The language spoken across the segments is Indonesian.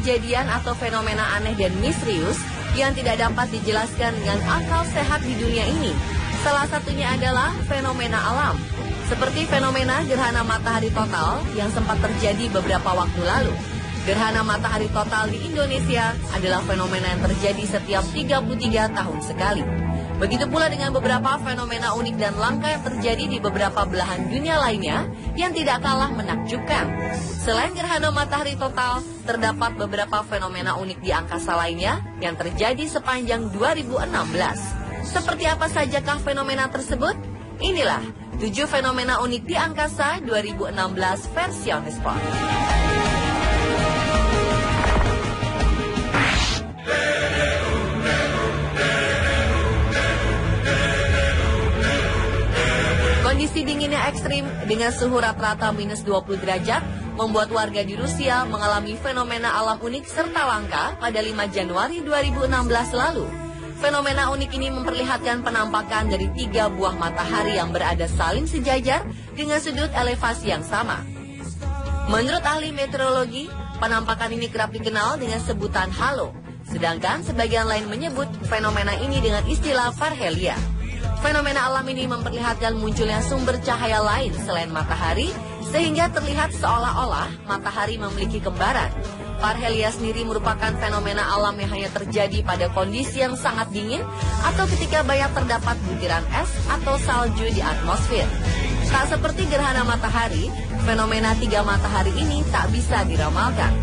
kejadian atau fenomena aneh dan misterius yang tidak dapat dijelaskan dengan akal sehat di dunia ini. Salah satunya adalah fenomena alam, seperti fenomena gerhana matahari total yang sempat terjadi beberapa waktu lalu. Gerhana matahari total di Indonesia adalah fenomena yang terjadi setiap 33 tahun sekali. Begitu pula dengan beberapa fenomena unik dan langka yang terjadi di beberapa belahan dunia lainnya yang tidak kalah menakjubkan. Selain gerhana matahari total, terdapat beberapa fenomena unik di angkasa lainnya yang terjadi sepanjang 2016. Seperti apa sajakah fenomena tersebut? Inilah 7 fenomena unik di angkasa 2016 versi On The Spot. Kondisi dinginnya ekstrim dengan suhu rata-rata minus 20 derajat membuat warga di Rusia mengalami fenomena alam unik serta langka pada 5 Januari 2016 lalu. Fenomena unik ini memperlihatkan penampakan dari 3 buah matahari yang berada saling sejajar dengan sudut elevasi yang sama. Menurut ahli meteorologi, penampakan ini kerap dikenal dengan sebutan halo, sedangkan sebagian lain menyebut fenomena ini dengan istilah parhelia. Fenomena alam ini memperlihatkan munculnya sumber cahaya lain selain matahari, sehingga terlihat seolah-olah matahari memiliki kembaran. Parhelia sendiri merupakan fenomena alam yang hanya terjadi pada kondisi yang sangat dingin atau ketika banyak terdapat butiran es atau salju di atmosfer. Tak seperti gerhana matahari, fenomena 3 matahari ini tak bisa diramalkan.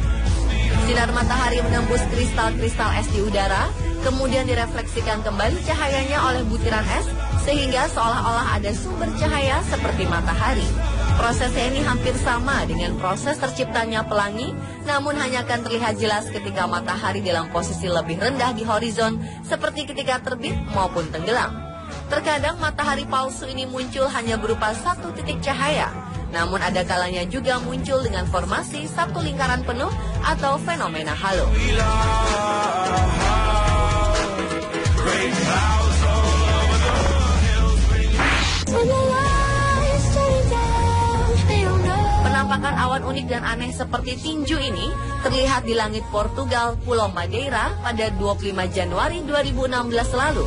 Sinar matahari menembus kristal-kristal es di udara, kemudian direfleksikan kembali cahayanya oleh butiran es, sehingga seolah-olah ada sumber cahaya seperti matahari. Prosesnya ini hampir sama dengan proses terciptanya pelangi, namun hanya akan terlihat jelas ketika matahari dalam posisi lebih rendah di horizon, seperti ketika terbit maupun tenggelam. Terkadang matahari palsu ini muncul hanya berupa satu titik cahaya, namun ada kalanya juga muncul dengan formasi satu lingkaran penuh atau fenomena halo. Penampakan awan unik dan aneh seperti tinju ini terlihat di langit Portugal, Pulau Madeira pada 25 Januari 2016 lalu.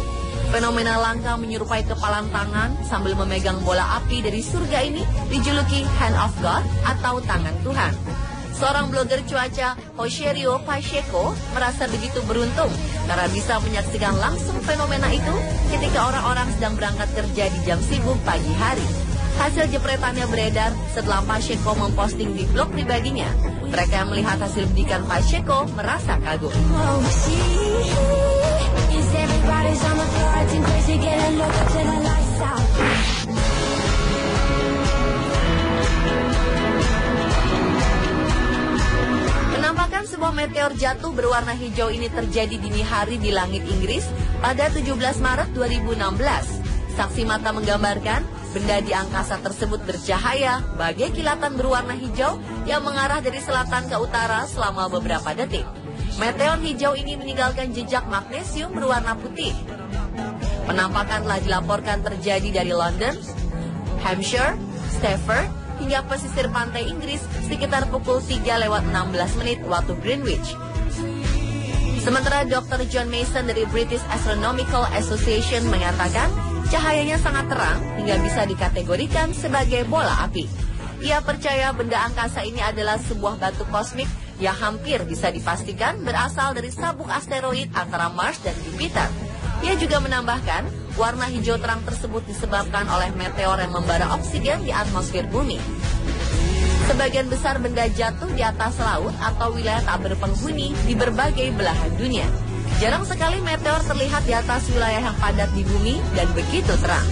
Fenomena langka menyerupai kepalan tangan sambil memegang bola api dari surga ini dijuluki Hand of God atau tangan Tuhan. Seorang blogger cuaca, Rogerio Pacheco, merasa begitu beruntung karena bisa menyaksikan langsung fenomena itu ketika orang-orang sedang berangkat kerja di jam sibuk pagi hari. Hasil jepretannya beredar setelah Pacheco memposting di blog pribadinya. Mereka yang melihat hasil bidikan Pacheco merasa kagum. Penampakan sebuah meteor jatuh berwarna hijau ini terjadi dini hari di langit Inggris pada 17 Maret 2016. Saksi mata menggambarkan benda di angkasa tersebut bercahaya bagai kilatan berwarna hijau yang mengarah dari selatan ke utara selama beberapa detik. Meteor hijau ini meninggalkan jejak magnesium berwarna putih. Penampakan telah dilaporkan terjadi dari London, Hampshire, Stafford, hingga pesisir pantai Inggris sekitar pukul 3:16 waktu Greenwich. Sementara Dr. John Mason dari British Astronomical Association mengatakan cahayanya sangat terang hingga bisa dikategorikan sebagai bola api. Ia percaya benda angkasa ini adalah sebuah batu kosmik yang hampir bisa dipastikan berasal dari sabuk asteroid antara Mars dan Jupiter. Ia juga menambahkan, warna hijau terang tersebut disebabkan oleh meteor yang membara oksigen di atmosfer bumi. Sebagian besar benda jatuh di atas laut atau wilayah tak berpenghuni di berbagai belahan dunia. Jarang sekali meteor terlihat di atas wilayah yang padat di bumi dan begitu terang.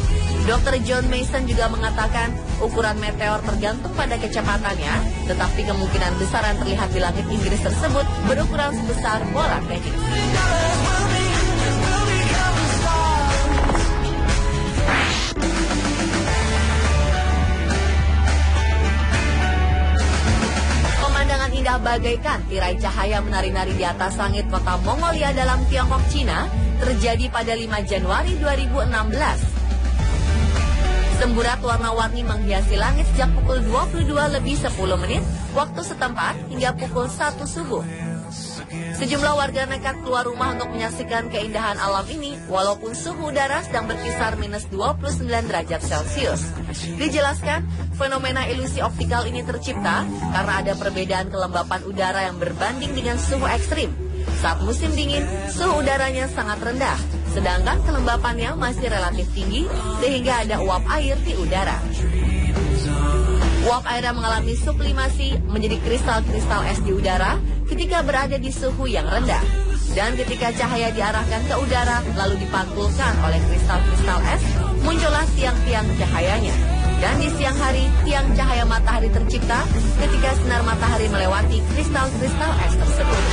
Dr. John Mason juga mengatakan ukuran meteor tergantung pada kecepatannya, tetapi kemungkinan besar yang terlihat di langit Inggris tersebut berukuran sebesar bola tenis. Pemandangan indah bagaikan tirai cahaya menari-nari di atas langit kota Mongolia dalam Tiongkok, Cina, terjadi pada 5 Januari 2016. Semburat warna-warni menghiasi langit sejak pukul 22:10 waktu setempat hingga pukul 1 subuh. Sejumlah warga nekat keluar rumah untuk menyaksikan keindahan alam ini walaupun suhu udara sedang berkisar minus 29 derajat Celcius. Dijelaskan, fenomena ilusi optikal ini tercipta karena ada perbedaan kelembapan udara yang berbanding dengan suhu ekstrim. Saat musim dingin, suhu udaranya sangat rendah, sedangkan kelembapannya masih relatif tinggi sehingga ada uap air di udara. Uap air yang mengalami sublimasi menjadi kristal-kristal es di udara ketika berada di suhu yang rendah. Dan ketika cahaya diarahkan ke udara lalu dipantulkan oleh kristal-kristal es, muncullah tiang-tiang cahayanya. Dan di siang hari, tiang cahaya matahari tercipta ketika sinar matahari melewati kristal-kristal es tersebut.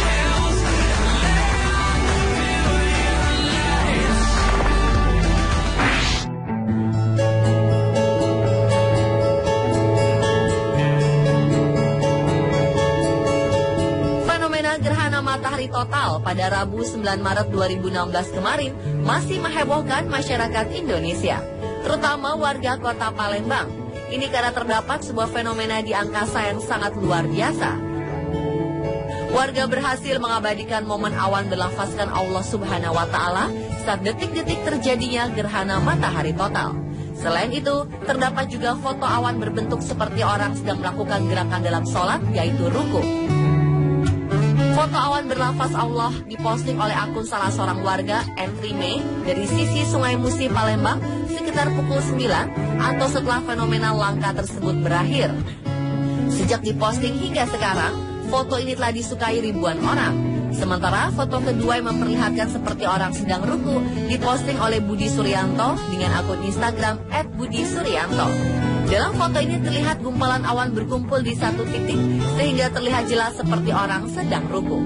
Gerhana matahari total pada Rabu 9 Maret 2016 kemarin masih menghebohkan masyarakat Indonesia, terutama warga kota Palembang. Ini karena terdapat sebuah fenomena di angkasa yang sangat luar biasa. Warga berhasil mengabadikan momen awan berlafazkan Allah Subhanahu wa Ta'ala saat detik-detik terjadinya gerhana matahari total. Selain itu, terdapat juga foto awan berbentuk seperti orang sedang melakukan gerakan dalam sholat, yaitu ruku. Foto awan berlafaz Allah diposting oleh akun salah seorang warga Entrime dari sisi Sungai Musi, Palembang sekitar pukul 9 atau setelah fenomena langka tersebut berakhir. Sejak diposting hingga sekarang, foto ini telah disukai ribuan orang. Sementara foto kedua yang memperlihatkan seperti orang sedang ruku diposting oleh Budi Suryanto dengan akun Instagram @BudiSuryanto. Dalam foto ini terlihat gumpalan awan berkumpul di satu titik sehingga terlihat jelas seperti orang sedang ruku.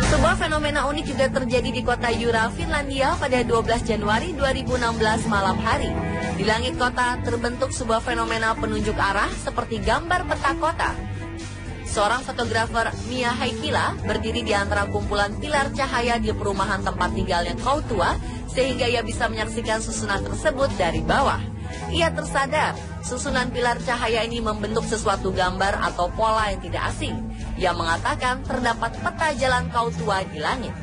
Sebuah fenomena unik juga terjadi di kota Jura, Finlandia pada 12 Januari 2016 malam hari. Di langit kota terbentuk sebuah fenomena penunjuk arah seperti gambar peta kota. Seorang fotografer, Mia Heikkila, berdiri di antara kumpulan pilar cahaya di perumahan tempat tinggalnya Kautua, sehingga ia bisa menyaksikan susunan tersebut dari bawah. Ia tersadar, susunan pilar cahaya ini membentuk sesuatu gambar atau pola yang tidak asing. Ia mengatakan terdapat peta jalan Kautua di langit.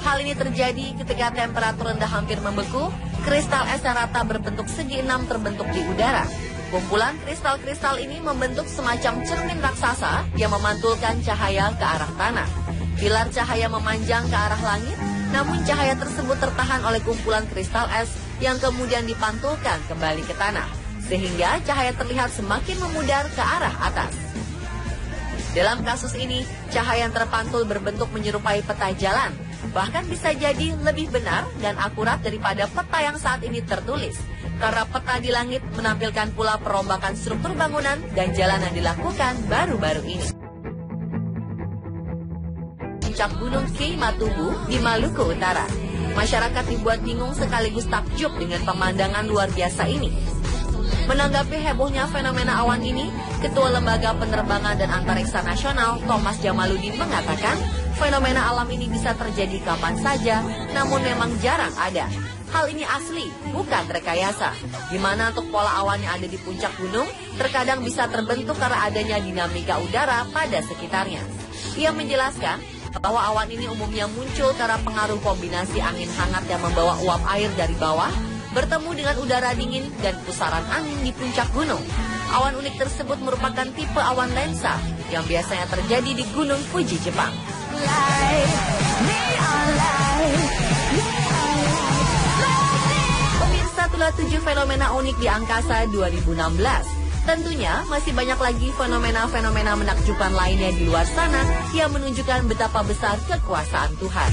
Hal ini terjadi ketika temperatur rendah hampir membeku, kristal es yang rata berbentuk segi enam terbentuk di udara. Kumpulan kristal-kristal ini membentuk semacam cermin raksasa yang memantulkan cahaya ke arah tanah. Pilar cahaya memanjang ke arah langit, namun cahaya tersebut tertahan oleh kumpulan kristal es yang kemudian dipantulkan kembali ke tanah, sehingga cahaya terlihat semakin memudar ke arah atas. Dalam kasus ini, cahaya yang terpantul berbentuk menyerupai peta jalan, bahkan bisa jadi lebih benar dan akurat daripada peta yang saat ini tertulis. Karena peta di langit menampilkan pula perombakan struktur bangunan dan jalan yang dilakukan baru-baru ini. Puncak Gunung Keimatugu di Maluku Utara. Masyarakat dibuat bingung sekaligus takjub dengan pemandangan luar biasa ini. Menanggapi hebohnya fenomena awan ini, Ketua Lembaga Penerbangan dan Antariksa Nasional, Thomas Jamaludin, mengatakan fenomena alam ini bisa terjadi kapan saja, namun memang jarang ada. Hal ini asli, bukan rekayasa, di mana untuk pola awan yang ada di puncak gunung terkadang bisa terbentuk karena adanya dinamika udara pada sekitarnya. Ia menjelaskan bahwa awan ini umumnya muncul karena pengaruh kombinasi angin hangat yang membawa uap air dari bawah bertemu dengan udara dingin dan pusaran angin di puncak gunung. Awan unik tersebut merupakan tipe awan lensa yang biasanya terjadi di Gunung Fuji, Jepang. Pemirsa, itulah 7 fenomena unik di angkasa 2016. Tentunya masih banyak lagi fenomena-fenomena menakjubkan lainnya di luar sana yang menunjukkan betapa besar kekuasaan Tuhan.